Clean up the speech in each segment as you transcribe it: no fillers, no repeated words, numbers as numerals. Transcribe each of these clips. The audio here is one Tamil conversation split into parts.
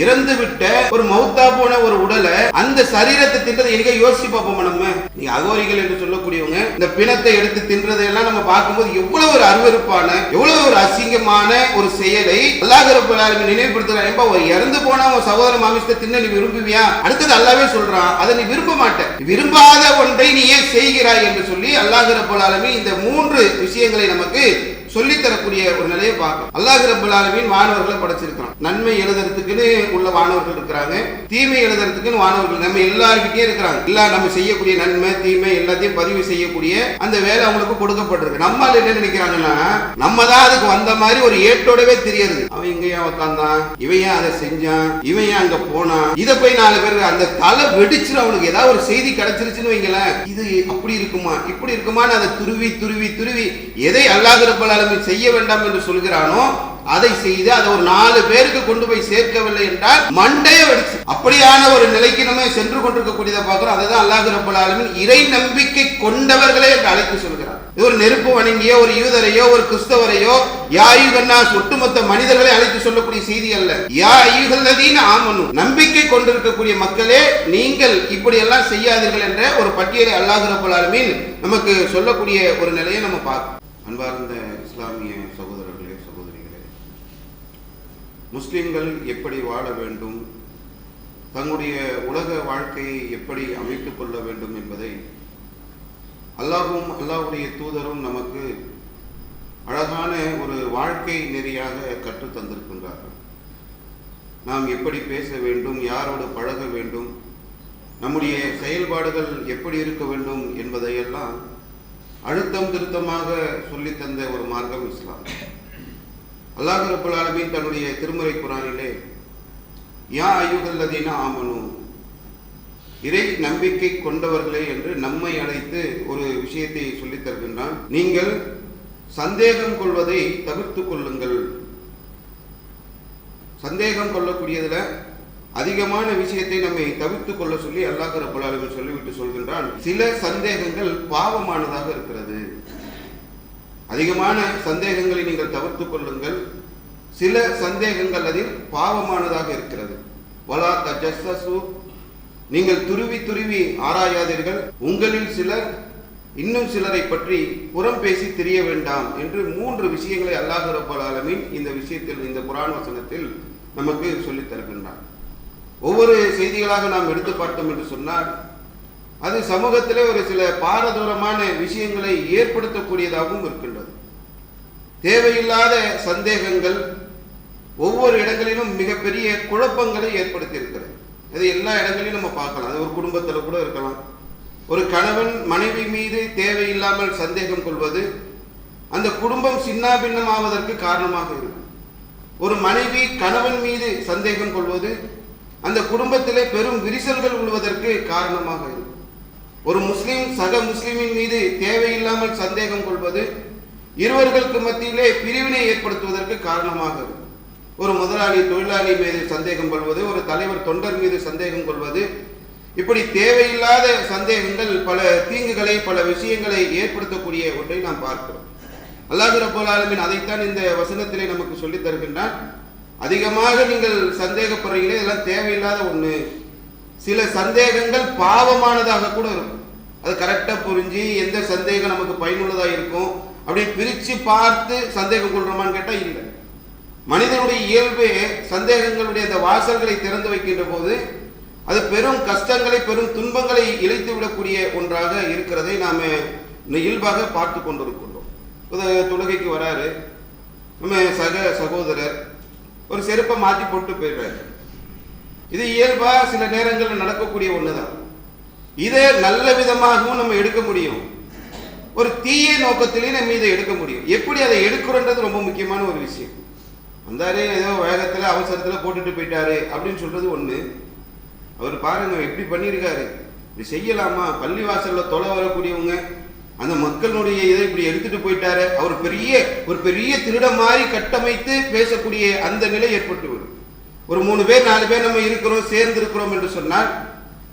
இறந்து விட்ட ஒரு மௌத்தா போன ஒரு உடலை அந்த சரீரத்தை தின்றதை எங்க யோசிச்சு பார்ப்போம். நம்ம நீங்க அகோரிகள் என்று சொல்லக்கூடியவங்க இந்த பிணத்தை எடுத்து தின்றதையெல்லாம் நம்ம பார்க்கும்போது எவ்வளவு ஒரு அருவருப்பான, எவ்வளவு ஒரு அசிங்கமான ஒரு செயலை அல்லாஹ் ரப்பல் ஆலமீன் நினைவுபடுத்துறாங்க. ஒரு இறந்து போன ஒரு சகோதர மாமிசத்தை தின்ன நீ விரும்புவியா? அடுத்தது அல்லாஹ்வே சொல்றான், அதை நீ விரும்ப மாட்ட, விரும்பாத ஒன்றை நீ ஏன் செய்கிறாய் என்று சொல்லி அல்லாஹ் ரப்பல் ஆலமீன் இந்த 3 விஷயங்களை நமக்கு சொல்லித்தரக்கூடிய ஒரு நிலையை பார்க்கலாம். அல்லாஹ் ரப்பல் ஆலமீன் வானவர்களை படைச்சிருக்கான். நன்மை எழுதுறதுக்குன்னு உள்ள வானவர்கள் இருக்கிறாங்க, தீமை எழுதுறதுக்குன்னு வானவர்கள் நம்ம எல்லார்கிட்டயும் இருக்கிறாங்க. எல்லாம் நம்ம செய்யக்கூடிய நன்மை தீமை எல்லாத்தையும் பதிவு செய்யக்கூடிய அந்த வேலை அவங்களுக்கு கொடுக்கப்பட்டிருக்கு. நம்மால் என்ன நினைக்கிறாங்கன்னா, நம்ம தான் அதுக்கு வந்த மாதிரி ஒரு ஏட்டோடவே தெரியுது. அவன் இங்க ஏன் உட்கார்ந்தான், இவன் ஏன் அதை செஞ்சான், இவன் ஏன் அங்க போனான், இதை போய் 4 பேர் அந்த தலை வெடிச்சிடும். அவனுக்கு ஏதாவது ஒரு செய்தி கிடைச்சிருச்சுன்னு வைங்களேன், இது அப்படி இருக்குமா இப்படி இருக்குமான்னு அதை துருவி துருவி துருவி எதை அல்லாஹ் ரப்பல் ஆலமீன் செய்ய வேண்டாம் என்று சொல்கிறானோ அதை செய்து அதை ஒரு 4 பேருக்கு கொண்டு போய் சேர்க்கவில்லை என்றால் மண்டைய வெடிச்சு அப்படியான ஒரு நிலைக்கு நம்ம சென்று கொண்டிருக்கக்கூடியதை பார்க்கிறோம். அதுதான் அல்லாஹ் ரப்பல் ஆலமீன் இறை நம்பிக்கை கொண்டவர்களே என்று அழைத்து சொல்கிறார். இது ஒரு நெருப்பு வணங்கிய ஒரு யூதரையோ ஒரு கிறிஸ்தவரையோ யா அய்யுஹன்னாஸ் ஒட்டுமொத்த மனிதர்களை அழைத்து சொல்லக்கூடிய செய்தி அல்ல. யா அய்யுஹல்லதீன ஆமனு நம்பிக்கை கொண்டிருக்கக்கூடிய மக்களே, நீங்கள் இப்படி எல்லாம் செய்யாதீர்கள் என்ற ஒரு பட்டியலை அல்லாஹ் ரப்பல் ஆலமீன் நமக்கு சொல்லக்கூடிய ஒரு நிலையை நம்ம பார்க்கிறோம். அன்பார்ந்த இஸ்லாமிய சகோதரர்களே சகோதரிகளே, முஸ்லிம்கள் எப்படி வாழ வேண்டும், தங்களுடைய உலக வாழ்க்கையை எப்படி அமைத்துக் கொள்ள வேண்டும் என்பதை அல்லாஹ்வும் அல்லாஹ்வுடைய தூதரும் நமக்கு அழகான ஒரு வாழ்க்கை நெறியாக கற்று தந்திருக்கின்றார்கள். நாம் எப்படி பேச வேண்டும், யாரோடு பழக வேண்டும், நம்முடைய செயல்பாடுகள் எப்படி இருக்க வேண்டும் என்பதையெல்லாம் அழுத்தம் திருத்தமாக சொல்லித்தந்த ஒரு மார்க்கம் இஸ்லாம். அல்லாஹ் ரப்பல் ஆலமீன் தன்னுடைய திருமறை குர்ஆனிலே யா அய்யுஹல்லதீன ஆமனு இறை நம்பிக்கை கொண்டவர்களே என்று நம்மை அழைத்து ஒரு விஷயத்தை சொல்லித் தருகின்றான். நீங்கள் சந்தேகம் கொள்வதை தவிர்த்துக் கொள்ளுங்கள். சந்தேகம் கொள்ளக்கூடியதுல அதிகமான விஷயத்தை நம்மை தவிர்த்துக் கொள்ள சொல்லி அல்லாஹ் ரப்பல் ஆலமீன் சொல்லிவிட்டு சொல்கின்றான், சில சந்தேகங்கள் பாவமானதாக இருக்கிறது. அதிகமான சந்தேகங்களை நீங்கள் தவிர்த்துக் கொள்ளுங்கள், சில சந்தேகங்கள் அதில் பாவமானதாக இருக்கிறது. வலா தஜஸ்ஸஸு நீங்கள் துருவி துருவி ஆராயாதீர்கள், உங்களில் சிலர் இன்னும் சிலரை பற்றி புறம் பேசி தெரிய வேண்டாம் என்று 3 விஷயங்களை அல்லாஹ் ரப்பல் ஆலமீன் இந்த விஷயத்தில் இந்த குர்ஆன் வசனத்தில் நமக்கு சொல்லித் தருகின்றான். ஒவ்வொரு செய்திகளாக நாம் எடுத்து பார்த்தோம் என்று சொன்னால் அது சமூகத்திலே ஒரு சில பாரதூரமான விஷயங்களை ஏற்படுத்தக்கூடியதாகவும் இருக்கின்றது. தேவையில்லாத சந்தேகங்கள் ஒவ்வொரு இடங்களிலும் மிகப்பெரிய குழப்பங்களை ஏற்படுத்தி இருக்கிறது. அது எல்லா இடங்களிலும் நம்ம பார்க்கலாம். அது ஒரு குடும்பத்தில் கூட இருக்கலாம். ஒரு கணவன் மனைவி மீது தேவையில்லாமல் சந்தேகம் கொள்வது அந்த குடும்பம் சின்னாபின்னம் ஆவதற்கு காரணமாக இருக்கும். ஒரு மனைவி கணவன் மீது சந்தேகம் கொள்வது அந்த குடும்பத்திலே பெரும் விரிசல்கள் உழுவதற்கு காரணமாக இருக்கும். ஒரு முஸ்லிம் சக முஸ்லிமின் மீது தேவையில்லாமல் சந்தேகம் கொள்வது இருவர்களுக்கு மத்தியிலே பிரிவினை ஏற்படுத்துவதற்கு காரணமாக இருக்கும். ஒரு முதலாளி தொழிலாளி மீது சந்தேகம் கொள்வது, ஒரு தலைவர் தொண்டர் மீது சந்தேகம் கொள்வது, இப்படி தேவையில்லாத சந்தேகங்கள் பல தீங்குகளை பல விஷயங்களை ஏற்படுத்தக்கூடிய ஒன்றை நாம் பார்க்கிறோம். அல்லாஹ் ரப்பல் ஆலமீன் அதைத்தான் இந்த வசனத்திலே நமக்கு சொல்லித் தருகின்றான். அதிகமாக நீங்கள் சந்தேகப்படுறீங்களே, இதெல்லாம் தேவையில்லாத ஒண்ணு. சில சந்தேகங்கள் பாவமானதாக கூட இருக்கும். அது கரெக்டா புரிஞ்சு எந்த சந்தேகம் நமக்கு பயனுள்ளதா இருக்கும் அப்படி பிரிச்சு பார்த்து சந்தேகம் கொள்றோமான்னு கேட்டா இல்லை. மனிதனுடைய இயல்பே சந்தேகங்களுடைய அந்த வாசல்களை திறந்து வைக்கின்ற போது அது பெரும் கஷ்டங்களை பெரும் துன்பங்களை இழைத்து விடக்கூடிய ஒன்றாக இருக்கிறதை நாம இயல்பாக பார்த்து கொண்டிருக்கின்றோம். தொழுகைக்கு வராரு, நம்ம சகோதரர் ஒரு செருப்பை மாற்றி போட்டு போயிடுறாரு. இது இயல்பா சில நேரங்களில் நடக்கக்கூடிய ஒண்ணுதான். இதை நல்ல விதமாகவும் நம்ம எடுக்க முடியும், ஒரு தீய நோக்கத்திலே நம்ம இதை எடுக்க முடியும். எப்படி அதை எடுக்கிறோன்றது ரொம்ப முக்கியமான ஒரு விஷயம். வந்தாரு, ஏதோ வேகத்துல அவசரத்துல போட்டுட்டு போயிட்டாரு அப்படின்னு சொல்றது ஒண்ணு. அவர் பாருங்க எப்படி பண்ணியிருக்காரு, இது செய்யலாமா? பள்ளிவாசல்ல தொலை வரக்கூடியவங்க அந்த மக்களுடைய இதை இப்படி எடுத்துட்டு போயிட்டாரு. அவர் ஒரு பெரிய திருட மாதிரி கட்டமைத்து பேசக்கூடிய அந்த நிலை ஏற்பட்டு விடும். ஒரு 3 பேர் 4 பேர் நம்ம இருக்கிறோம், சேர்ந்து இருக்கிறோம் என்று சொன்னால்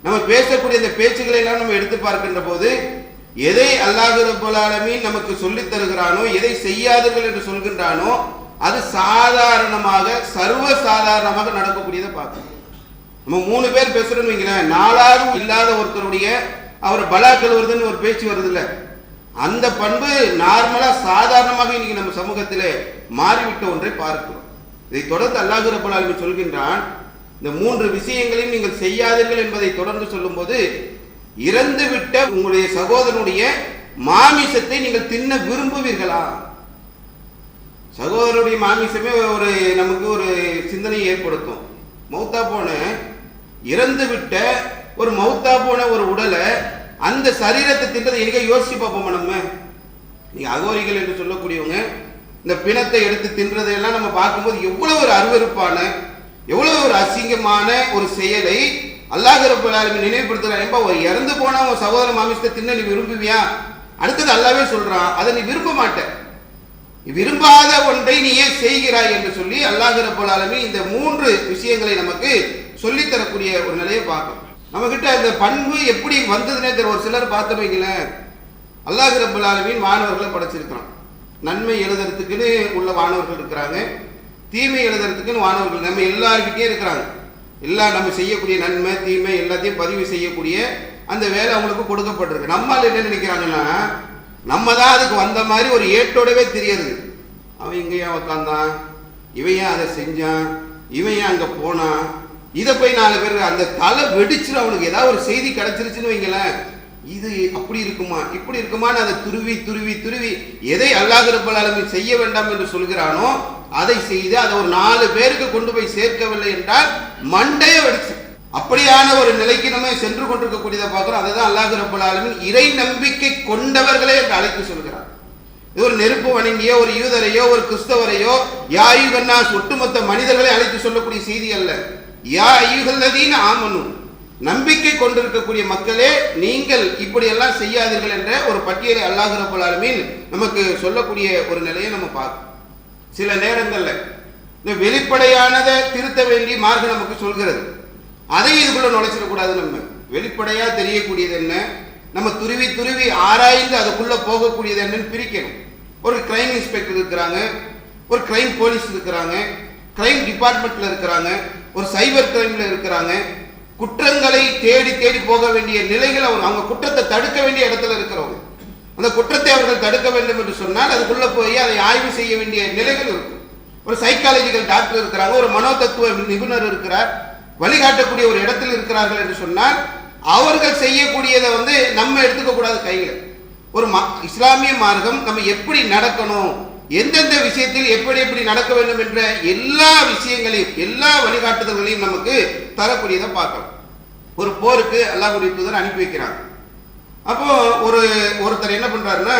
நம்ம பேசக்கூடிய அந்த பேச்சுக்களை எல்லாம் நம்ம எடுத்து பார்க்கின்ற போது எதை அல்லாஹ் ரப்பல் ஆலமீன் நமக்கு சொல்லித் தருகிறானோ, எதை செய்யாதீர்கள் என்று சொல்கின்றானோ அது சாதாரணமாக சர்வ சாதாரணமாக நடக்கக்கூடியதை பார்க்கணும். நம்ம 3 பேர் பேசுறோம்னு வைங்களேன், 4ஆவது இல்லாத ஒருத்தருடைய அவர் பலாக்கள் வருதுன்னு ஒரு பேச்சு வருது இல்ல, அந்த பண்பு நார்மலா சாதாரணமாக இன்னைக்கு நம்ம சமூகத்திலே மாறிவிட்ட ஒன்றை பார்க்கிறோம். இதை தொடர்ந்து அல்லாஹ் ரப்பல் ஆலமீன் சொல்கின்றான், இந்த 3 விஷயங்களையும் நீங்கள் செய்யாதீர்கள் என்பதை தொடர்ந்து சொல்லும் போது, இறந்து விட்ட உங்களுடைய சகோதரனுடைய மாமிசத்தை நீங்கள் தின்ன விரும்புவீர்களா? சகோதரனுடைய மாமிசமே நமக்கு ஒரு சிந்தனையை ஏற்படுத்தும். மௌத்தா போன இறந்து விட்ட ஒரு மௌத்தா போன ஒரு உடலை அந்த சரீரத்தை தின்றதை எங்க யோசிச்சு பார்ப்போம். நம்ம நீங்க அகோரிகள் என்று சொல்லக்கூடியவங்க இந்த பிணத்தை எடுத்து தின்றதையெல்லாம் நம்ம பார்க்கும்போது எவ்வளவு ஒரு அருவருப்பான, எவ்வளவு ஒரு அசிங்கமான ஒரு செயலை அல்லாஹ் ரப்பல் ஆலமீன் நினைவுபடுத்துறான். ஒரு இறந்து போன உன் சகோதர மாமிசத்தை தின்ன நீ விரும்புவியா? அடுத்தது அல்லாஹ்வே சொல்றான், அதை நீ விரும்ப மாட்ட, விரும்பாத ஒன்றை நீ ஏன் செய்கிறாய் என்று சொல்லி அல்லாஹ் ரப்பல் ஆலமீன் இந்த 3 விஷயங்களை நமக்கு சொல்லித் தரக்கூடிய ஒரு நிலையை பார்க்கணும். நம்ம கிட்ட இந்த பண்பு எப்படி வந்ததுன்னே தெரியல. ஒரு சிலர் பார்த்தவங்கள அல்லாஹ் ரப்பல் ஆலமீன் மாணவர்களை படைச்சிருக்கிறான். நன்மை எழுதுறதுக்குன்னு உள்ள மாணவர்கள் இருக்கிறாங்க, தீமை எழுதுறதுக்குன்னு மாணவர்கள் நம்ம எல்லாருக்கிட்டே இருக்கிறாங்க. எல்லாம் நம்ம செய்யக்கூடிய நன்மை தீமை எல்லாத்தையும் பதிவு செய்யக்கூடிய அந்த வேலை அவங்களுக்கு கொடுக்கப்பட்டிருக்கு. நம்மால் என்ன நினைக்கிறாங்கன்னா, நம்ம தான் அதுக்கு வந்த மாதிரி ஒரு ஏட்டோடவே தெரியுது. அவன் இங்கே ஏன் உட்காந்தான், இவன் ஏன் அதை செஞ்சான், இவன் ஏன் அங்கே போனான், இதை போய் 4 பேர் அந்த தலை வெடிச்சிடும். அவனுக்கு ஏதாவது ஒரு செய்தி கிடைச்சிருச்சுன்னு வைங்களேன், இது அப்படி இருக்குமா இப்படி இருக்குமான்னு அதை துருவி துருவி துருவி எதை அல்லாஹ் ரப்பல் ஆலமீன் செய்ய வேண்டாம் என்று சொல்கிறானோ அதை செய்து அதை ஒரு 4 பேருக்கு கொண்டு போய் சேர்க்கவில்லை என்றால் மண்டைய வெடிச்சு அப்படியான ஒரு நிலைக்கு நம்ம சென்று கொண்டிருக்கக்கூடியதை பார்க்கிறோம். அதுதான் அல்லாஹ் ரப்பல் ஆலமீன் இறை நம்பிக்கை கொண்டவர்களே என்று அழைத்து சொல்கிறார். இது ஒரு நெருப்பு வணங்கிய ஒரு யூதரையோ ஒரு கிறிஸ்தவரையோ யா அய்யுஹன்னாஸ் ஒட்டுமொத்த மனிதர்களை அழைத்து சொல்லக்கூடிய செய்தி அல்ல. யா அய்யுஹல்லதீன ஆமனு, நம்பிக்கை கொண்டிருக்கக்கூடிய மக்களே நீங்கள் இப்படி எல்லாம் செய்யாதீர்கள் என்ற ஒரு பட்டியலை அல்லாஹ் ரப்பல் ஆலமீன் நமக்கு சொல்லக்கூடிய ஒரு நிலையை நம்ம பார்க்கிறோம். சில நேரங்களில் இந்த வெளிப்படையானதை திருத்த வேண்டிய மார்க்கம் நமக்கு சொல்கிறது, அதை இதுக்குள்ள நுழைச்சிடக்கூடாது. நம்ம வெளிப்படையா தெரியக்கூடியது என்ன, நம்ம துருவி துருவி ஆராய்ந்து அதுக்குள்ள போகக்கூடியது என்னன்னு பிரிக்கணும். ஒரு கிரைம் இன்ஸ்பெக்டர் இருக்கிறாங்க, ஒரு கிரைம் போலீஸ் இருக்கிறாங்க, கிரைம் டிபார்ட்மெண்ட்ல இருக்கிறாங்க, ஒரு சைபர் கிரைம்ல இருக்கிறாங்க. குற்றங்களை தேடி தேடி போக வேண்டிய நிலைகள் அவங்க குற்றத்தை தடுக்க வேண்டிய இடத்துல இருக்கிறவங்க. அந்த குற்றத்தை அவர்கள் தடுக்க வேண்டும் என்று சொன்னால் அதுக்குள்ள போய் அதை ஆய்வு செய்ய வேண்டிய நிலைகள் இருக்கும். ஒரு சைக்காலஜிக்கல் டாக்டர் இருக்கிறாங்க, ஒரு மனோதத்துவ நிபுணர் இருக்கிறார், வழிகாட்டக்கூடிய ஒரு இடத்தில் இருக்கிறார்கள் என்று சொன்னால் அவர்கள் செய்யக்கூடியதை நம்ம எடுத்துக்க கூடாது கையில். ஒரு இஸ்லாமிய மார்க்கம் நம்ம எப்படி நடக்கணும், எந்தெந்த விஷயத்தில் எப்படி எப்படி நடக்க வேண்டும் என்ற எல்லா விஷயங்களையும் எல்லா வழிகாட்டுதல்களையும் நமக்கு தரக்கூடியதை பார்க்கணும். ஒரு போருக்கு அல்லாஹ்வுடைய தூதர் அனுப்பி வைக்கிறாங்க. அப்போ ஒருத்தர் என்ன பண்றாருன்னா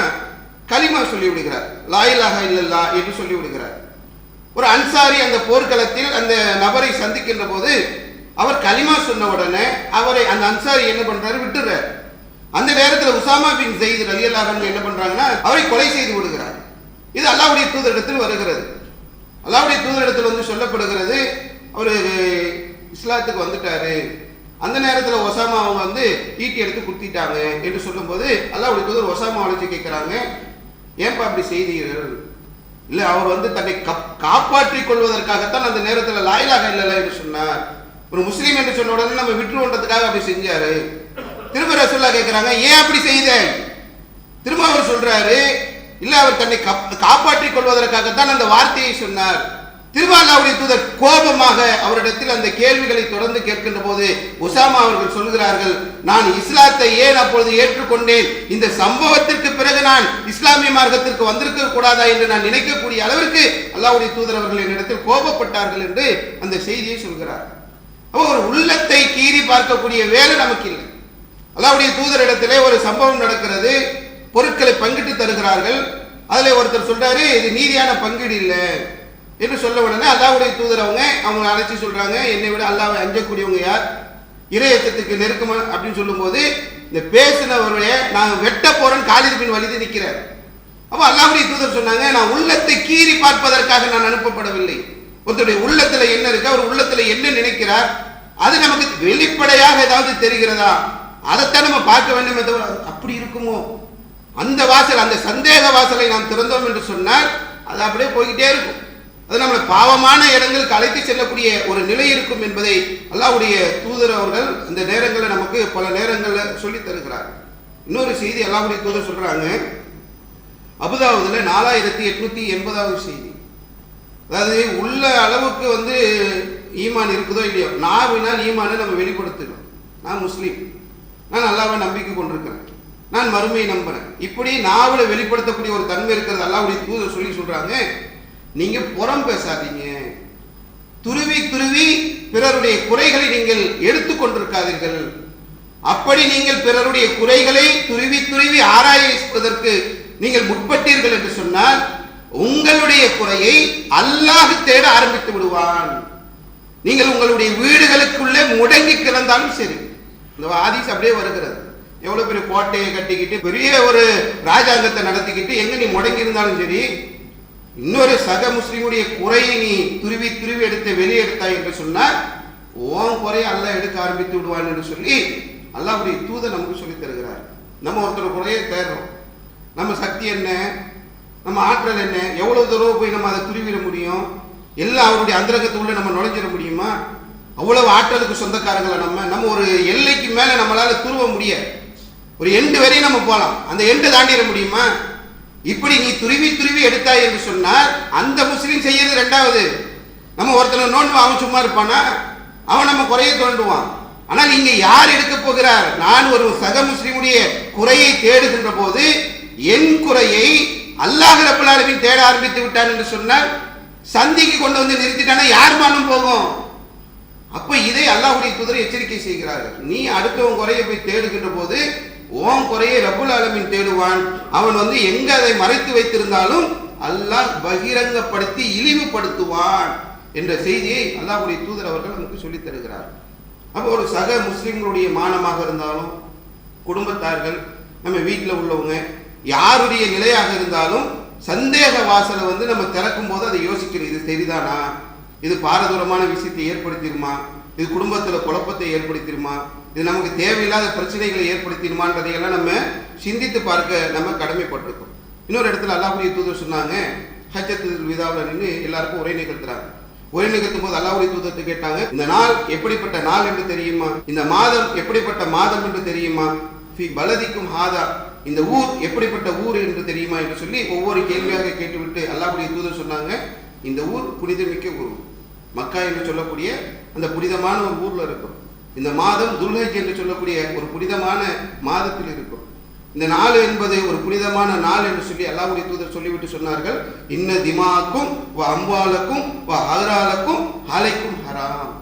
கலிமா சொல்லி விடுகிறார், லா இலாஹா இல்லல்லாஹ் என்று சொல்லி விடுகிறார். ஒரு அன்சாரி அந்த போர்க்களத்தில் அந்த நபரை சந்திக்கின்ற போது அவர் கலிமா சொன்ன உடனே அவரை அந்த அன்சாரி என்ன பண்றாரு, விட்டுறார். அந்த நேரத்தில் உசாமா பின் ஸைத் ரலியல்லாஹு அன்ஹு என்ன பண்றாங்கன்னா அவரை கொலை செய்து விடுகிறார். இது அல்லாஹ்வுடைய தூதரிடத்தில் வருகிறது. அல்லாஹ்வுடைய தூதரிடத்தில் சொல்லப்படுகிறது, அவர் இஸ்லாத்துக்கு வந்துட்டாரு. அந்த நேரத்தில் ஒசாமா அவங்க ஈட்டி எடுத்து குத்திட்டாங்க என்று சொல்லும் போது அல்லாஹ்வுடைய தூதர் ஒசாமா அழைச்சி கேட்கிறாங்க, ஏன்பா அப்படி செய்தீர்கள்? இல்ல, அவர் தன்னை காப்பாற்றிக் கொள்வதற்காகத்தான் அந்த நேரத்தில் லா இலாஹா இல்லல்லாஹ் என்று சொன்னார். ஒரு முஸ்லீம் என்று சொன்ன உடனே நம்ம விட்டுருன்றதுக்காக அப்படி செஞ்சாரு. திரும்ப ரசூலுல்லாஹ் கேட்கிறாங்க, ஏன் அப்படி செய்த? திரும்ப அவர் சொல்றாரு, இல்ல, அவர் தன்னை காப்பாற்றிக் கொள்வதற்காகத்தான் அந்த வார்த்தையை சொன்னார். திரும்ப அல்லாஹ்வுடைய தூதர் கோபமாக அவரிடத்தில் அந்த கேள்விகளை தொடர்ந்து கேட்கின்ற போது உசாமா அவர்கள் சொல்கிறார்கள், நான் இஸ்லாத்தை ஏன் அப்பொழுது ஏற்றுக்கொண்டேன், இந்த சம்பவத்திற்கு பிறகு நான் இஸ்லாமிய மார்க்கத்திற்கு வந்திருக்க கூடாதா என்று நான் நினைக்கக்கூடிய அளவிற்கு அல்லாஹ்வுடைய தூதர் அவர்கள் என்னிடத்தில் கோபப்பட்டார்கள் என்று அந்த செய்தியை சொல்கிறார். ஒரு உள்ளத்தை கீறி பார்க்கக்கூடிய வேலை நமக்கு இல்லை. அல்லாஹ்வுடைய தூதரிடத்திலே ஒரு சம்பவம் நடக்கிறது, பொருட்களை பங்கிட்டு தருகிறார்கள். அதில் ஒருத்தர் சொல்றாரு, இது நீதியான பங்கீடு இல்லை என்று சொல்ல உடனே அல்லாஹ்வுடைய தூதர் அவங்க அழைச்சி சொல்றாங்க, என்னை விட அல்லாஹ்வை அஞ்சக்கூடியவங்க யார், இறையச்சத்துக்கு நெருக்கமா அப்படின்னு சொல்லும் போது இந்த பேசினவருடைய நான் வெட்ட போறேன் காலித் பின் வலிது நிற்கிறார். அப்போ அல்லாஹ்வுடைய தூதர் சொன்னாங்க, நான் உள்ளத்தை கீறி பார்ப்பதற்காக நான் அனுப்பப்படவில்லை. ஒருத்தருடைய உள்ளத்துல என்ன இருக்கு, அவர் உள்ளத்துல என்ன நினைக்கிறார், அது நமக்கு வெளிப்படையாக ஏதாவது தெரிகிறதா, அதைத்தான் நம்ம பார்க்க வேண்டும். அப்படி இருக்குமோ, அந்த வாசல், அந்த சந்தேக வாசலை நாம் திறந்தோம் என்று சொன்னால் அது அப்படியே போய்கிட்டே இருக்கும். அது நம்மளை பாவமான இடங்களுக்கு அழைத்து செல்லக்கூடிய ஒரு நிலை இருக்கும் என்பதை அல்லாஹ்வுடைய தூதர் அவர்கள் இந்த நேரங்களில் நமக்கு பல நேரங்களில் சொல்லி தருகிறார். இன்னொரு செய்தி அல்லாஹ்வுடைய தூதர் சொல்றாங்க, அபுதாவுதுல 4880வது செய்தி. அதாவது உள்ள அளவுக்கு ஈமான் இருக்குதோ இல்லையோ, நாவினால் ஈமானை நம்ம வெளிப்படுத்துகிறோம். நான் முஸ்லீம், நான் அல்லாஹ்வை நம்பிக்கை கொண்டிருக்கிறேன், நான் மறுமையை நம்புறேன், இப்படி நாவில் வெளிப்படுத்தக்கூடிய ஒரு தன்மை இருக்கிறது. அல்லாஹ்வுடைய தூதர் சொல்றாங்க, நீங்க புறம் பேசாதீங்க, துருவி துருவி பிறருடைய குறைகளை நீங்கள் எடுத்துக் கொண்டிருக்காதீர்கள். அப்படி நீங்கள் பிறருடைய குறைகளை துருவி துருவி ஆராய்வதற்கு நீங்கள் முற்பட்டீர்கள் என்று சொன்னால் உங்களுடைய குறையை அல்லாஹ் தேட ஆரம்பித்து விடுவான். நீங்கள் உங்களுடைய வீடுகளுக்குள்ளே முடங்கி கிடந்தாலும் சரி. இந்த ஹதீஸ் அப்படியே வருகிறது. எவ்வளவு பெரிய கோட்டையை கட்டிக்கிட்டு பெரிய ஒரு ராஜாங்கத்தை நடத்திக்கிட்டு எங்க நீ முடங்கி இருந்தாலும் சரி, இன்னொரு சக முஸ்லிமுடைய குறையை நீ துருவி துருவி எடுத்து வெளியே எடுத்தாய் என்று சொன்னால் உன் குறையை அல்லாஹ் எடுக்க ஆரம்பித்து விடுவான் என்று சொல்லி அல்லாஹ்வுடைய தூதர் நமக்கு சொல்லி தருகிறார். நம்ம ஒருத்தர் குறையை தேடுறோம், நம்ம சக்தி என்ன, நம்ம ஆற்றல் என்ன, எவ்வளவு தூரம் போய் நம்ம அதை துருவிட முடியும், எல்லாம் அவருடைய அந்தரங்கத்துக்குள்ள நம்ம நுழைஞ்சிட முடியுமா? அவ்வளவு ஆற்றலுக்கு சொந்தக்காரங்களை நம்ம ஒரு எல்லைக்கு மேல நம்மளால துருவ முடியாது. ஒரு எண்டு வரையும் நம்ம போகலாம், அந்த எண்டு தாண்டிட முடியுமா? இப்படி நீ துருவி துருவி எடுத்தாய் என்று சொன்னால் அந்த முஸ்லீம் செய்யறது ரெண்டாவது. நம்ம ஒருத்தனை நோண்டுவான், அவன் சும்மா இருப்பானா? அவன் நம்ம குறைய தோண்டுவான். ஆனால் இங்க யார் எடுக்க போகிறார்? நான் ஒரு சக முஸ்லிமுடைய குறையை தேடுகின்ற போது என் குறையை அல்லாஹ் ரப்பல் ஆலமீன் தேட ஆரம்பித்து விட்டான் என்று சொன்னால் சந்திக்கு கொண்டு வந்து நிறுத்திட்டானா யார் மானம் போகும்? அப்ப இதை அல்லாஹ்வுடைய தூதர் எச்சரிக்கை செய்கிறார்கள். நீ அடுத்தவன் குறையை போய் தேடுகின்ற போது உன் குறையை ரப்பல் ஆலமீன் தேடுவான். அவன் எங்க அதை மறைத்து வைத்திருந்தாலும் அல்லாஹ் பகிரங்கப்படுத்தி இழிவுபடுத்துவான் என்ற செய்தியை அல்லாஹ்வுடைய தூதர் அவர்கள் நமக்கு சொல்லித் தருகிறார். அப்போ ஒரு சக முஸ்லிம்களுடைய மானமாக இருந்தாலும், குடும்பத்தார்கள், நம்ம வீட்டில் உள்ளவங்க, யாருடைய நிலையாக இருந்தாலும் சந்தேக வாசலை நம்ம திறக்கும் போது அதை யோசிக்கணும். இது சரிதானா? இது பாரதூரமான விஷயத்தை ஏற்படுத்திடுமா? இது குடும்பத்தில் குழப்பத்தை ஏற்படுத்திடுமா? இது நமக்கு தேவையில்லாத பிரச்சனைகளை ஏற்படுத்திடுமான்றதையெல்லாம் நம்ம சிந்தித்து பார்க்க நம்ம கடமைப்பட்டிருக்கோம். இன்னொரு இடத்துல அல்லாஹ்வுடைய தூதர் சொன்னாங்க, ஹஜ்ஜத்துல் விதாவில் நின்று எல்லாருக்கும் உரை நிகழ்த்துறாங்க. உரை நிகழ்த்தும் போது அல்லாஹ்வுடைய தூதர் கேட்டாங்க, இந்த நாள் எப்படிப்பட்ட நாள் என்று தெரியுமா? இந்த மாதம் எப்படிப்பட்ட மாதம் என்று தெரியுமா? ஃபி பலதிக்கும் ஹாதா, இந்த ஊர் எப்படிப்பட்ட ஊர் என்று தெரியுமா என்று சொல்லி ஒவ்வொரு கேள்வியாக கேட்டுவிட்டு அல்லாஹ்வுடைய தூதர் சொன்னாங்க, இந்த ஊர் புனிதமிக்க ஊர், மக்கா என்று சொல்லக்கூடிய அந்த புனிதமான ஒரு ஊர்ல இருக்கும். இந்த மாதம் துல்ஹஜ் என்று சொல்லக்கூடிய ஒரு புனிதமான மாதத்தில் இருக்கும். இந்த நாள் என்பது ஒரு புனிதமான நாள் என்று சொல்லி அல்லாஹ்வுடைய தூதர் சொல்லிவிட்டு சொன்னார்கள், இன்ன திமாக்கும் வ அம்வாலக்கும் வ அஹ்ராலக்கும் அலைக்கும் ஹராம்.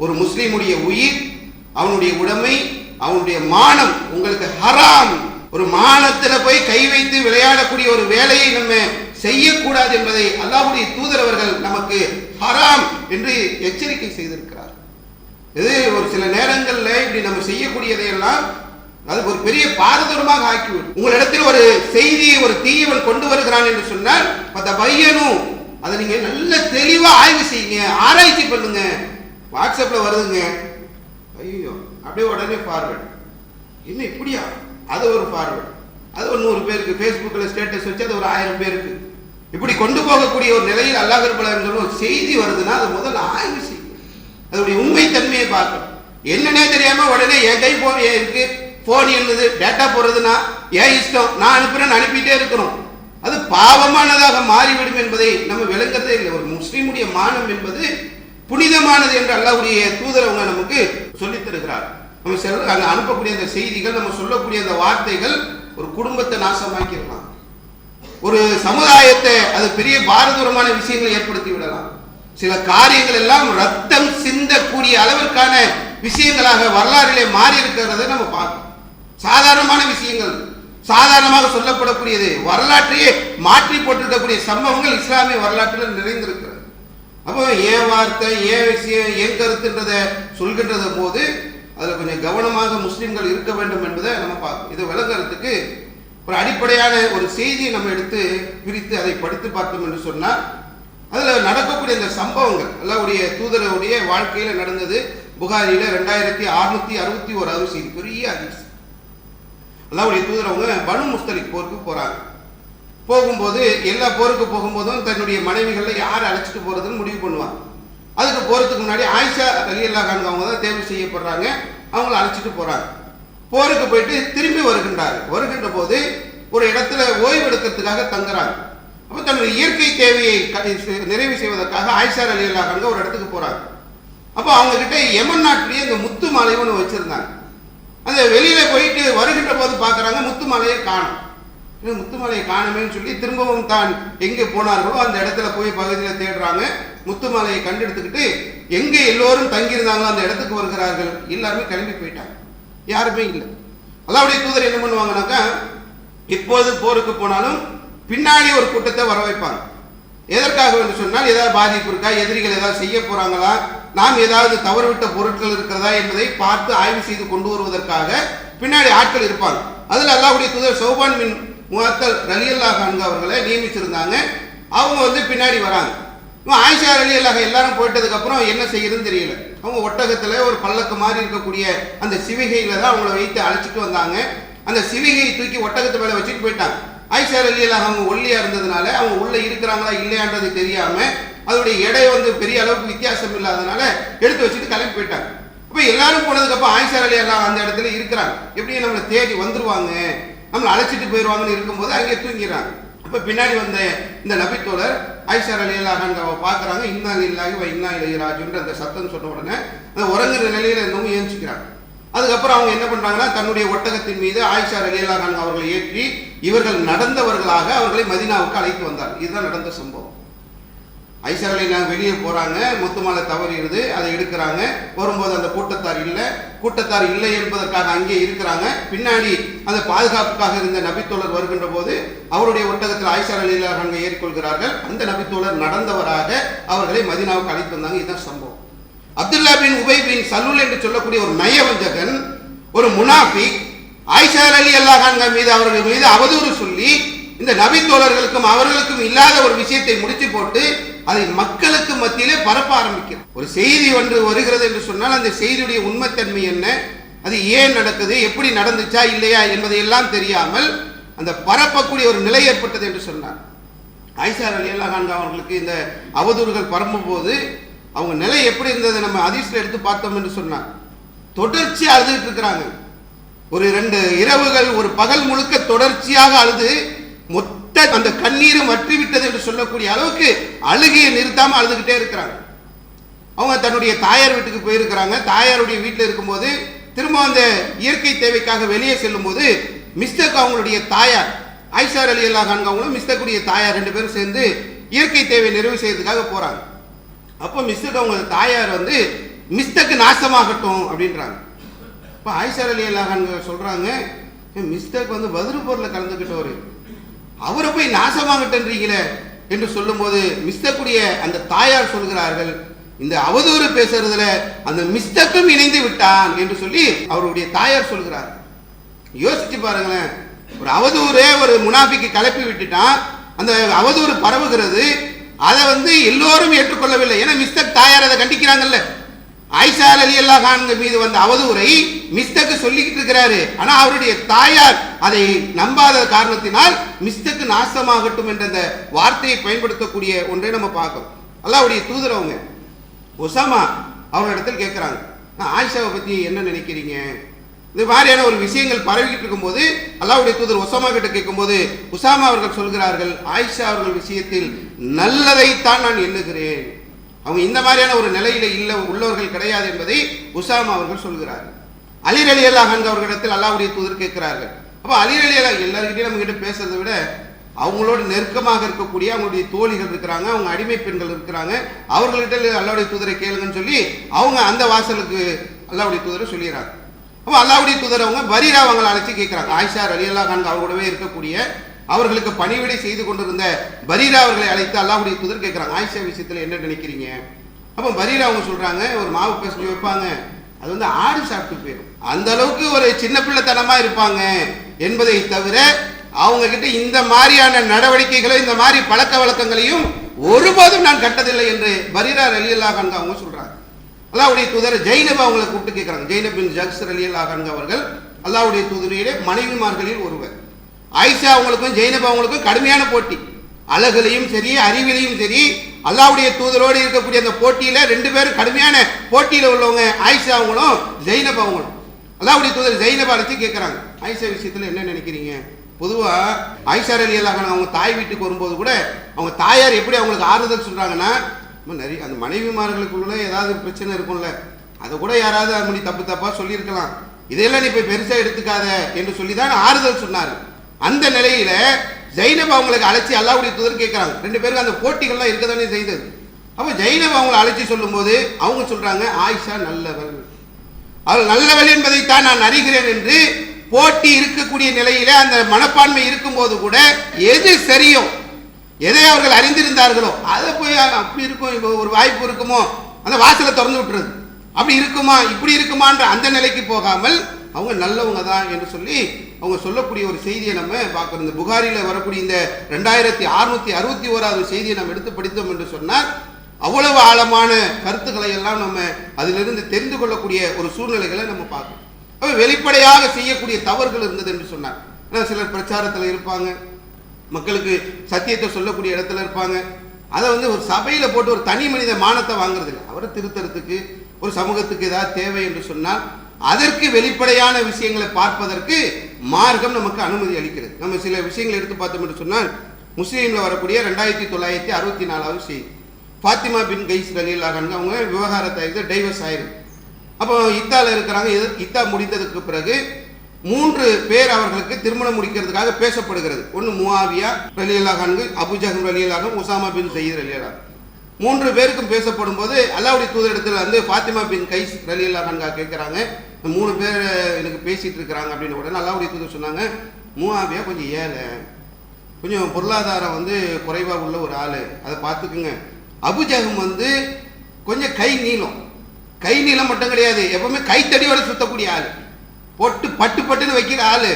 ஒரு முஸ்லிமுடைய உயிர், அவனுடைய உடைமை, அவனுடைய மானம் உங்களுக்கு ஹராம். ஒரு மானத்தில் போய் கை வைத்து விளையாடக்கூடிய ஒரு வேலையை நம்ம செய்யக்கூடாது என்பதை அல்லாஹ்வுடைய தூதர் அவர்கள் நமக்கு ஹராம் என்று எச்சரிக்கை செய்திருக்கிறார். இது ஒரு சில நேரங்களில் இப்படி நம்ம செய்யக்கூடியதையெல்லாம் அது ஒரு பெரிய பாரதூரமாக ஆக்கிவிடும். உங்களிடத்தில் ஒரு செய்தியை ஒரு தீயவன் கொண்டு வருகிறான் என்று சொன்னால் பையனும் அதை நீங்க நல்ல தெளிவா ஆய்வு செய்யுங்க, ஆராய்ச்சி பண்ணுங்க. வாட்ஸ்அப்ல வருதுங்க, ஐயோ அப்படியே உடனே ஃபார்வர்ட், என்ன இப்படியா? அது ஒரு ஃபார்வர்ட், அது ஒரு 100 பேருக்கு ஃபேஸ்புக்கில் ஸ்டேட்டஸ் வச்சு அது ஒரு 1000 பேருக்கு இப்படி கொண்டு போகக்கூடிய ஒரு நிலையில் அல்லாஹ் ரப்பல் ஆலமீன் ஒரு செய்தி வருதுன்னா அதை முதல்ல ஆய்வு செய்யும், அதோடைய உண்மை தன்மையை பார்க்கணும். என்னன்னே தெரியாம உடனே என் கை போன் இருக்கு, போன் என்னது, டேட்டா போடுறதுன்னா ஏன் இஷ்டம், நான் அனுப்புறேன்னு அனுப்பிட்டே இருக்கிறோம். அது பாவமானதாக மாறிவிடும் என்பதை நம்ம விளங்குறதே இல்லை. ஒரு முஸ்லீமுடைய மானம் என்பது புனிதமானது என்று அல்லாஹ்வுடைய தூதர் அவங்க நமக்கு சொல்லித் தருகிறார். நம்ம அங்கே அனுப்பக்கூடிய அந்த செய்திகள், நம்ம சொல்லக்கூடிய அந்த வார்த்தைகள் ஒரு குடும்பத்தை நாசமாக்கிடலாம், ஒரு சமுதாயத்தை அது பெரிய பாரதூரமான விஷயங்களை ஏற்படுத்தி விடலாம். சில காரியங்கள் எல்லாம் ரத்தம் சிந்தக்கூடிய அளவிற்கான விஷயங்களாக வரலாறிலே மாறி இருக்கிறத நம்ம பார்க்கணும். சாதாரணமான விஷயங்கள், சாதாரணமாக சொல்லப்படக்கூடியது, வரலாற்றையே மாற்றி போட்டிருக்கக்கூடிய சம்பவங்கள் இஸ்லாமிய வரலாற்றில் நிறைந்திருக்கிறது. அப்போ ஏன் வார்த்தை, ஏன் விஷயம், ஏன் கருத்துன்றதை சொல்கின்றத போது அதில் கொஞ்சம் கவனமாக முஸ்லிம்கள் இருக்க வேண்டும் என்பதை நம்ம பார்க்கணும். இதை விளங்குறதுக்கு ஒரு அடிப்படையான ஒரு செய்தியை நம்ம எடுத்து பிரித்து அதை படித்து பார்த்தோம் என்று சொன்னால் அதில் நடக்கக்கூடிய இந்த சம்பவங்கள் அல்லாஹ்வுடைய தூதருடைய வாழ்க்கையில் நடந்தது. புகாரியில் 2661 செய்தி, பெரிய ஹதீஸ். அல்லாஹ்வுடைய தூதர் அவங்க பனு முஸ்தலிக் போருக்கு போறாங்க. போகும்போது எல்லா போருக்கு போகும்போதும் தன்னுடைய மனைவிகளை யார் அழைச்சிட்டு போறதுன்னு முடிவு பண்ணுவாங்க. அதுக்கு போறதுக்கு முன்னாடி ஆயிஷா ரலியல்லாஹு அன்ஹா அவங்க தான் தேர்வு செய்யப்படுறாங்க. அவங்கள அழைச்சிட்டு போறாங்க. போருக்கு போயிட்டு திரும்பி வருகின்ற போது ஒரு இடத்துல ஓய்வு எடுக்கிறதுக்காக தங்குறாங்க. அப்போ தன்னுடைய இயற்கை தேவையை நிறைவு செய்வதற்காக ஆயிஷா ரலியல்லாஹு அன்ஹா ஒரு இடத்துக்கு போறாங்க. அப்போ அவங்க கிட்ட யமன் நாட்டிலேயே இந்த முத்து மாலை ஒன்று வச்சிருந்தாங்க. அந்த வெளியில போயிட்டு வருகின்ற போது பார்க்குறாங்க முத்து மாலையை காணும். முத்து மாலையை காணுமேன்னு சொல்லி திரும்பவும் தான் எங்கே போனார்களோ அந்த இடத்துல போய் பகுதியில் தேடுறாங்க. முத்து மாலையை கண்டெடுத்துக்கிட்டு எங்கே எல்லோரும் தங்கியிருந்தாங்களோ அந்த இடத்துக்கு வருகிறார்கள். எல்லாருமே கிளம்பி போயிட்டாங்க, யாருமே இல்லை. அல்லாஹ்வுடைய தூதர் என்ன பண்ணுவாங்கன்னாக்கா, இப்போது போருக்கு போனாலும் பின்னாடி ஒரு கூட்டத்தை வர வைப்பாங்க. எதற்காக என்று சொன்னால், ஏதாவது பாதிப்பு இருக்கா, எதிரிகள் ஏதாவது செய்ய போறாங்களா, நாம் ஏதாவது தவறுவிட்ட பொருட்கள் இருக்கிறதா என்பதை பார்த்து ஆய்வு செய்து கொண்டு வருவதற்காக பின்னாடி ஆட்கள் இருப்பாங்க. அதில் அல்லாஹ்வுடைய தூதர் சௌபான் பின் முஅத்தல் ரலியல்லாஹு அன்ஹு அவர்களை நியமிச்சிருந்தாங்க. அவங்க பின்னாடி வராங்க. ஆயிஷா ரலியல்லாஹு எல்லாரும் போயிட்டதுக்கு அப்புறம் என்ன செய்யறதுன்னு தெரியல. அவங்க ஒட்டகத்துல ஒரு பல்லக்கு மாதிரி இருக்கக்கூடிய அந்த சிவிகையில தான் அவங்கள வைத்து அழைச்சிட்டு வந்தாங்க. அந்த சிவிகையை தூக்கி ஒட்டகத்து மேல வச்சுட்டு போயிட்டாங்க. ஆயிஷா ரலியல்லாஹு அவங்க ஒல்லியா இருந்ததுனால அவங்க உள்ள இருக்கிறாங்களா இல்லையான்றது தெரியாம அதோடைய எடை பெரிய அளவுக்கு வித்தியாசம் இல்லாதனால எடுத்து வச்சுட்டு கிளம்பி போயிட்டாங்க. அப்ப எல்லாரும் போனதுக்கு அப்புறம் ஆயிஷா ரலியல்லாஹு அந்த இடத்துல இருக்கிறாங்க. எப்படியும் நம்மளை தேடி வந்துருவாங்க, நம்மளை அழைச்சிட்டு போயிடுவாங்கன்னு இருக்கும்போது அங்கே தூங்கிறாங்க. அப்ப பின்னாடி வந்த இந்த நபித்தோழர் ஆயிஷா ரலியல்லாஹு அன்ஹாவை பார்க்குறாங்க. இன்னா லில்லாஹி வ இன்னா இலைஹி ராஜிஊன் அந்த சத்தம் சொன்ன உடனே அந்த உறங்குற நிலையில இன்னும் ஏஞ்சிக்கிறாங்க. அதுக்கப்புறம் அவங்க என்ன பண்றாங்கன்னா, தன்னுடைய ஒட்டகத்தின் மீது ஆயிஷா ரலியல்லாஹு அன்ஹா அவர்களை ஏற்றி இவர்கள் நடந்தவர்களாக அவர்களை மதீனாவுக்கு அழைத்து வந்தார். இதுதான் நடந்த சம்பவம். ஆயிஷா ரலியல்லாஹு வெளியே போறாங்க, முத்துமாலை தவறிடுது, அதை எடுக்கிறாங்க. வரும்போது அந்த கூட்டத்தார் இல்லை என்பதற்காக அங்கே இருக்கிறாங்க. பின்னாடி அந்த பாதுகாப்புக்காக இருந்த நபித்தோழர் வருகின்ற போது அவருடைய ஒட்டகத்தில் ஆயிஷா ரலியல்லாஹு அன்ஹா ஏறிக்கொள்கிறார்கள். அந்த நபித்தோழர் நடந்தவராக அவர்களை மதீனாவுக்கு அழைத்து வந்தாங்க. இதுதான் சம்பவம். அப்துல்லா பின் உபை பின் சலூல் என்று சொல்லக்கூடிய ஒரு நயவஞ்சகன், ஒரு முனாஃபிக், ஆயிஷா ரலியல்லாஹு அன்ஹா மீது அவர்கள் மீது அவதூறு சொல்லி இந்த நபி தோழர்களுக்கும் அவர்களுக்கும் இல்லாத ஒரு விஷயத்தை முடிச்சு போட்டு அதை மக்களுக்கு மத்தியிலே பரப்ப ஆரம்பிக்கிறார். ஒரு செய்தி வருகிறது என்று சொன்னால் அந்த செய்தியுடைய உண்மைத்தன்மை என்ன, அது ஏன் நடக்குது, எப்படி நடந்துச்சா இல்லையா என்பதை எல்லாம் தெரியாமல் அந்த பரப்பக்கூடிய ஒரு நிலை ஏற்பட்டது என்று சொன்னார். ஆயிஷா ரலியல்லாஹு அன்ஹா அவர்களுக்கு இந்த அவதூறுகள் பரப்பும் போது அவங்க நிலை எப்படி இருந்தது நம்ம ஹதீஸ்ல எடுத்து பார்த்தோம் என்று சொன்னார். தொடர்ச்சி அழுதுட்டு இருக்கிறாங்க. ஒரு 2 இரவுகள் ஒரு பகல் முழுக்க தொடர்ச்சியாக அழுது மொத்த அந்த கண்ணீரும் வற்றி விட்டது என்று சொல்லக்கூடிய அளவுக்கு அழுகையை நிறுத்தாம அழுதுகிட்டே இருக்கிறாங்க. அவங்க தன்னுடைய தாயார் வீட்டுக்கு போயிருக்கிறாங்க. தாயாருடைய வீட்டில் இருக்கும்போது திரும்ப அந்த இயற்கை தேவைக்காக வெளியே செல்லும் போது மிஸ்டக் அவங்களுடைய தாயார் ஆயிஷா ரலியல்லாஹு அன்ஹா அவங்களும் மிஸ்டக்குடைய தாயார் 2 பேரும் சேர்ந்து இயற்கை தேவை நிறைவு செய்யறதுக்காக போறாங்க. அப்போ மிஸ்டக் அவங்க தாயார் மிஸ்டக்கு நாசமாகட்டும் அப்படின்றாங்க. இப்போ ஆயிஷா ரலியல்லாஹு அன்ஹா சொல்றாங்க, மிஸ்டக் பதில் போர்ல கலந்துக்கிட்டவர், அவரை போய் நாசமாகட்டன்றீங்களே என்று சொல்லும்போது மிஸ்டக்குடைய அந்த தாயார் சொல்கிறார்கள், இந்த அவதூறு பேசுறதுல அந்த மிஸ்டக்கும் இணைந்து விட்டான் என்று சொல்லி அவருடைய தாயார் சொல்கிறார். யோசிச்சு பாருங்களேன், ஒரு அவதூறே ஒரு முனாஃபிக்கு கலப்பி விட்டுட்டான், அந்த அவதூறு பரவுகிறது, அதை எல்லோரும் ஏற்றுக்கொள்ளவில்லை. ஏன்னா மிஸ்டக் தாயார் அதை கண்டிக்கிறாங்கல்ல. ஆயிஷா ரலியல்லாஹு அன்ஹா மீது வந்த அவதூறை மிஸ்டக்கு சொல்லிக்கிட்டு இருக்கிறாரு. ஆனா அவருடைய தாயார் அதை நம்பாத காரணத்தினால் மிஸ்டக்கு நாசமாகட்டும் என்ற அந்த வார்த்தையை பயன்படுத்தக்கூடிய ஒன்றை நம்ம பார்க்கணும். அல்லாஹ்வுடைய தூதர் அவங்க உசாமா அவரிடத்தில் கேட்கிறாங்க, நான் ஆயிஷாவை பத்தி என்ன நினைக்கிறீங்க, இந்த மாதிரியான ஒரு விஷயங்கள் பரவிக்கிட்டு இருக்கும்போது அல்லாஹ்வுடைய தூதர் உசாமா கிட்ட கேட்கும்போது உசாமா அவர்கள் சொல்கிறார்கள், ஆயிஷா அவர்கள் விஷயத்தில் நல்லதைத்தான் நான் எண்ணுகிறேன், அவங்க இந்த மாதிரியான ஒரு நிலையில உள்ளவர்கள் கிடையாது என்பதை உசாமா அவர்கள் சொல்கிறார்கள். அலி ரலியல்லாஹு அன்ஹு அவர்களிடத்தில் அல்லாஹ்வுடைய தூதர் கேட்கிறார்கள். அப்ப அலி ரலியல்லாஹு எல்லார்கிட்டையும் நம்ம கிட்ட பேசுறதை விட அவங்களோட நெருக்கமாக இருக்கக்கூடிய அவங்களுடைய தோழிகள் இருக்கிறாங்க, அவங்க அடிமை பெண்கள் இருக்கிறாங்க, அவர்களிட்ட அல்லாஹ்வுடைய தூதரை கேளுங்கன்னு சொல்லி அவங்க அந்த வாசலுக்கு அல்லாஹ்வுடைய தூதரை சொல்லிடுறாங்க. அப்போ அல்லாஹ்வுடைய தூதர் அவங்க பரீரா அவங்களை அழைச்சி கேட்கிறாங்க. ஆயிஷா ரலியல்லாஹு அன்ஹா அவங்களோடவே இருக்கக்கூடிய அவர்களுக்கு பணிவிடை செய்து கொண்டிருந்த பரீரா அவர்களை அழைத்து அல்லாஹ்வுடைய தூதர் கேட்கிறாங்க, ஆயிஷா விஷயத்துல என்ன நினைக்கிறீங்க? அப்போ பரீரா அவங்க சொல்றாங்க, ஒரு மாவு பிசைஞ்சு வைப்பாங்க, அது ஆடு சாப்பிட்டு போயிடும், அந்த அளவுக்கு ஒரு சின்ன பிள்ளைத்தனமா இருப்பாங்க என்பதை தவிர அவங்க கிட்ட இந்த மாதிரியான நடவடிக்கைகளை இந்த மாதிரி பழக்க வழக்கங்களையும் ஒருபோதும் நான் கட்டதில்லை என்று பரீரா ரலியல்லாஹு அன்ஹா அவங்க சொல்றாங்க. அல்லாஹ்வுடைய தூதர் ஜைனப் அவங்களை கூப்பிட்டு கேட்கிறாங்க. ஜைனப் பின் ஜக்ஸ் ரலியல்லாஹு அன்ஹா அவர்கள் அல்லாஹ்வுடைய தூதரிலே மனைவிமார்களில் ஒருவர். ஆயிஷா அவங்களுக்கும் ஜெயினப் அவங்களுக்கும் கடுமையான போட்டி. அழகுலையும் சரி, அறிவிலையும் சரி, அல்லாஹ்வுடைய தூதரோடு இருக்கக்கூடிய அந்த போட்டியில 2 பேரும் கடுமையான போட்டியில உள்ளவங்க ஆயிஷா அவங்களும் ஜெயினப் அவங்களும். அல்லாஹ்வுடைய தூதர் ஜெயினப் அழைச்சி கேட்கறாங்க, ஆயிஷா விஷயத்துல என்ன நினைக்கிறீங்க? பொதுவா ஆயிஷா ரலியல்லாஹு அன்ஹா அவங்க தாய் வீட்டுக்கு வரும்போது கூட அவங்க தாயார் எப்படி அவங்களுக்கு ஆறுதல் சொல்றாங்கன்னா, நிறைய அந்த மனைவிமார்களுக்குள்ள ஏதாவது பிரச்சனை இருக்கும்ல, அதை கூட யாராவது அப்படி தப்பா சொல்லியிருக்கலாம், இதெல்லாம் நீ போய் பெருசா எடுத்துக்காத என்று சொல்லிதான் ஆறுதல் சொன்னார். அந்த நிலையில ஜைனப் அவங்களுக்கு அழைச்சி அல்லாஹ்வுடைய தூதர் கேட்கறாங்க. 2 பேருக்கு அந்த போட்டிகள்லாம் இருக்கதானே செய்தது. அப்ப ஜைனப் அவங்களை அழைச்சி சொல்லும் போது அவங்க சொல்றாங்க, ஆயிஷா நல்லவள், அவள் நல்லவள் என்பதைத்தான் நான் அறிகிறேன் என்று போட்டி இருக்கக்கூடிய நிலையில அந்த மனப்பான்மை இருக்கும் போது கூட எது சரியோ, எதை அவர்கள் அறிந்திருந்தார்களோ அதை போய் அப்படி இருக்கும், ஒரு வாய்ப்பு இருக்குமோ அந்த வாசலை திறந்து விட்டுறது, அப்படி இருக்குமா இப்படி இருக்குமான்ற அந்த நிலைக்கு போகாமல் அவங்க நல்லவங்க தான் என்று சொல்லி அவங்க சொல்லக்கூடிய ஒரு செய்தியை நம்ம பார்க்கிறோம். இந்த புகாரில வரக்கூடிய இந்த 2661வது செய்தியை நம்ம எடுத்து படித்தோம் என்று சொன்னால் அவ்வளவு ஆழமான கருத்துக்களை எல்லாம் நம்ம அதிலிருந்து தெரிந்து கொள்ளக்கூடிய ஒரு சூழ்நிலைகளை நம்ம பார்க்கணும். அப்ப வெளிப்படையாக செய்யக்கூடிய தவறுகள் இருந்தது என்று சொன்னார். சிலர் பிரச்சாரத்தில் இருப்பாங்க, மக்களுக்கு சத்தியத்தை சொல்லக்கூடிய இடத்துல இருப்பாங்க, அதை ஒரு சபையில போட்டு ஒரு தனி மனித மானத்தை வாங்குறது இல்லை. அவரை திருத்தறதுக்கு ஒரு சமூகத்துக்கு ஏதாவது தேவை என்று சொன்னால் அதற்கு வெளிப்படையான விஷயங்களை பார்ப்பதற்கு மார்க்கம் நமக்கு அனுமதி அளிக்கிறது. நம்ம சில விஷயங்களை எடுத்து பார்த்தோம் என்று சொன்னால் முஸ்லீம்ல வரக்கூடிய 2964வது செய்தி, ஃபாத்திமா பின் கைஸ் ரலியல்லாஹு அன்ஹா அவங்க விவகாரத்தை டைவர்ஸ் ஆயிருக்கு. அப்போ இத்தால இருக்கிறாங்க. இத்தா முடிந்ததுக்கு பிறகு 3 பேர் அவர்களுக்கு திருமணம் முடிக்கிறதுக்காக பேசப்படுகிறது. ஒன்று முஆவியா ரலியல்லாஹு அன்ஹு, அபூ ஜஹல் ரலியல்லாஹு அன்ஹு, உசாமா பின் ஸையித் ரலியல்லாஹு. 3 பேருக்கும் பேசப்படும் போது அல்லாஹ்வுடைய தூதரிடத்தில் ஃபாத்திமா பின் கைஸ் ரலியல்லாஹு அன்ஹா கேட்குறாங்க, 3 பேர் எனக்கு பேசிட்டு இருக்கிறாங்க அப்படின்னு. உடனே அல்லாஹ்வுடைய தூதர் சொன்னாங்க, முஆவியா கொஞ்சம் ஏழை, கொஞ்சம் பொருளாதாரம் குறைவாக உள்ள ஒரு ஆள், அதை பார்த்துக்குங்க. அபூ ஜஹல் கொஞ்சம் கை நீளம் மட்டும் கிடையாது, எப்பவுமே கைத்தடியோட சுத்தக்கூடிய ஆள், பொட்டு பட்டு பட்டுன்னு வைக்கிற ஆளு,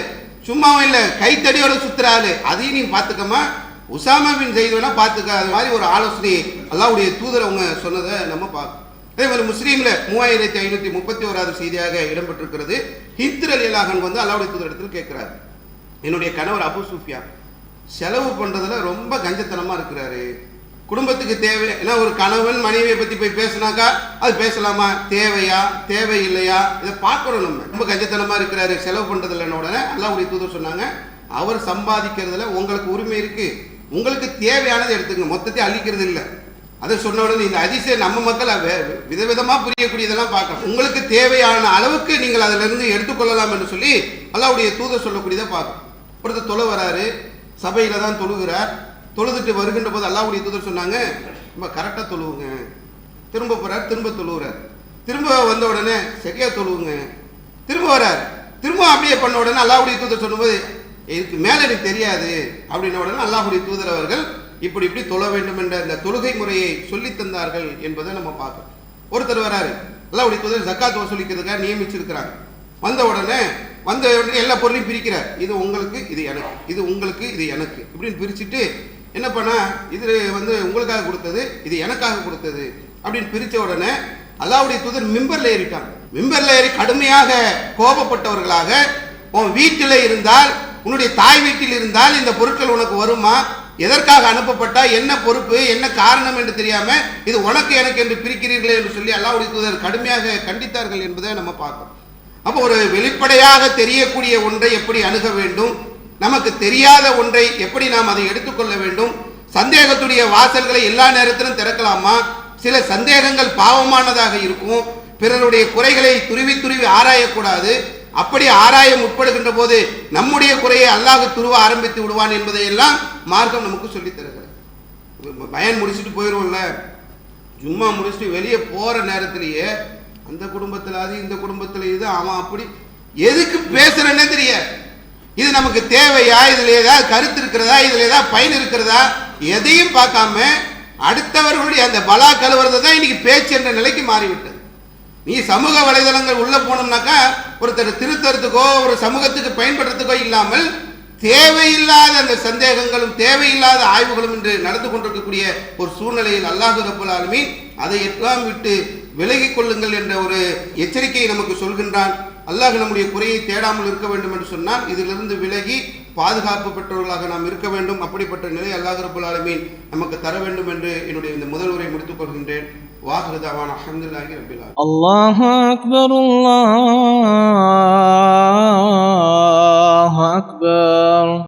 சும்மாவும் இல்லை கைத்தடியோட சுத்துற ஆளு, அதையும் நீங்க பார்த்துக்கமா, உசாமா பின் ஸைத் வேணா பார்த்துக்க. அது மாதிரி ஒரு ஆலோசனை அல்லாஹ்வுடைய தூதர் அவங்க சொன்னதை நம்ம பார்க்கணும். அதே மாதிரி முஸ்லீம்ல 3531வது செய்தியாக இடம்பெற்றிருக்கிறது. ஹிந்த் ரலியல்லாஹு அன்ஹு அல்லாஹ்வுடைய தூதர் இடத்துல கேட்கிறாரு, என்னுடைய கணவர் அபூ சுஃபியான் செலவு பண்றதுல ரொம்ப கஞ்சத்தனமா இருக்கிறாரு, குடும்பத்துக்கு தேவை, ஏன்னா ஒரு கணவன் மனைவியை பத்தி போய் பேசினாக்கா அது பேசலாமா, தேவையா தேவையில்லையா, இதை பார்க்கணும். நம்ம ரொம்ப கஞ்சத்தனமா இருக்கிறாரு, செலவு பண்றதுல. உடனே அல்லாஹ்வுடைய தூதர் சொன்னாங்க, அவர் சம்பாதிக்கிறதுல உங்களுக்கு உரிமை இருக்கு, உங்களுக்கு தேவையானதை எடுத்துக்கங்க, மொத்தத்தை அழிக்கிறது இல்லை. அதை சொன்ன உடனே இந்த அதிசயம் நம்ம மக்கள் விதவிதமா புரியக்கூடியதெல்லாம் பார்க்கணும். உங்களுக்கு தேவையான அளவுக்கு நீங்கள் அதிலிருந்து இருந்து எடுத்துக்கொள்ளலாம் என்று சொல்லி அல்லாஹ்வுடைய தூதர் சொல்லக்கூடியதை பார்க்கணும். ஒருத்தர் தொழ வராரு, சபையில தான் தொழுகிறார், தொழுதுட்டு வருகின்ற போது அல்லாஹ்வுடைய தூதர் சொன்னாங்க, ரொம்ப கரெக்டாக தொழுவுங்க. திரும்ப போறார், திரும்ப தொழுகிறார், திரும்ப வந்த உடனே சரியா தொழுவுங்க, திரும்ப வரார், திரும்ப அப்படியே பண்ண உடனே அல்லாஹ்வுடைய தூதர் சொல்லும்போது இதுக்கு மேலே எனக்கு தெரியாது அப்படின்ன உடனே அல்லாஹ்வுடைய தூதர் அவர்கள் இப்படி இப்படி தொழ வேண்டும் என்ற இந்த தொழுகை முறையை சொல்லி தந்தார்கள் என்பதை நம்ம பார்க்கணும். ஒருத்தர் வராரு, அல்லாஹ்வுடைய தூதர் ஜக்காத் வசூலிக்கிறதுக்காக நியமிச்சிருக்கிறாங்க. வந்த உடனே எல்லா பொருளையும் பிரிக்கிறார், இது உங்களுக்கு இது எனக்கு, இது உங்களுக்கு இது எனக்கு, இப்படின்னு பிரிச்சுட்டு என்ன பண்ணா, இது உங்களுக்காக கொடுத்தது, இது எனக்காக கொடுத்தது அப்படின்னு பிரிச்ச உடனே அல்லாஹ்வுடைய தூதர் மிம்பர்ல ஏறிட்டாங்க. மிம்பர்ல ஏறி கடுமையாக கோபப்பட்டவர்களாக, உன் வீட்டில் இருந்தால், உன்னுடைய தாய் வீட்டில் இருந்தால் இந்த பொருட்கள் உனக்கு வருமா, எதற்காக அனுப்பப்பட்டா, என்ன பொறுப்பு, என்ன காரணம் என்று தெரியாம இது உனக்கு எனக்கு என்று பிரிக்கிறீர்களே என்று சொல்லி அல்லாஹ்வுடைய தூதர் கடுமையாக கண்டித்தார்கள் என்பதை நம்ம பார்க்கிறோம். அப்போ ஒரு வெளிப்படையாக தெரியக்கூடிய ஒன்றை எப்படி அணுக வேண்டும், நமக்கு தெரியாத ஒன்றை எப்படி நாம் அதை எடுத்துக்கொள்ள வேண்டும், சந்தேகத்துடைய வாசல்களை எல்லா நேரத்திலும் திறக்கலாமா, சில சந்தேகங்கள் பாவமானதாக இருக்கும், பிறருடைய குறைகளை துருவி துருவி ஆராயக்கூடாது, அப்படி ஆராய முற்படுகின்ற போது நம்முடைய குறையை அல்லாஹ் துருவ ஆரம்பித்து விடுவான் என்பதையெல்லாம் மார்க்கம் நமக்கு சொல்லி தருகிறது. பயன் முடிச்சுட்டு போயிடுவோம்ல, ஜும்மா முடிச்சுட்டு வெளியே போற நேரத்திலேயே அந்த குடும்பத்தில் அது, இந்த குடும்பத்தில் இது, அவன் அப்படி எதுக்கு பேசுறேன்னே தெரியாது. இது நமக்கு தேவையா, இதுல ஏதாவது கருத்து இருக்கிறதா, இதுல ஏதாவது பயன் இருக்கிறதா, எதையும் பார்க்காம அடுத்தவர்களுடைய அந்த பலா கழுவுறதை தான் இன்னைக்கு பேச்சு என்ற நிலைக்கு மாறிவிட்டது. நீ சமூக வலைதளங்கள் உள்ள போனோம்னாக்கா ஒருத்தர் திருத்தறதுக்கோ ஒரு சமூகத்துக்கு பயன்படுறதுக்கோ இல்லாமல் தேவையில்லாத அந்த சந்தேகங்களும் தேவையில்லாத ஆய்வுகளும் இன்று நடந்து கொண்டிருக்கக்கூடிய ஒரு சூழ்நிலையில் அல்லாஹ் ரப்பல் ஆலமீன் அதை எல்லாம் விட்டு விலகிக் கொள்ளுங்கள் என்ற ஒரு எச்சரிக்கையை நமக்கு சொல்கின்றான். அல்லாஹ் நம்முடைய குறையை தேடாமல் இருக்க வேண்டும் என்று சொன்னால் இதிலிருந்து விலகி பாதுகாப்பு பெற்றவர்களாக நாம் இருக்க வேண்டும். அப்படிப்பட்ட நிலை அல்லாஹ் ரப்பல் ஆலமீன் நமக்கு தர வேண்டும் என்று என்னுடைய இந்த முதல் உரை முடித்துக் கொள்கின்றேன். வாஹிரு தஅவானா அல்ஹம்துலில்லாஹி ரப்பில் ஆலமீன். அல்லாஹு அக்பர், அல்லாஹு அக்பர்.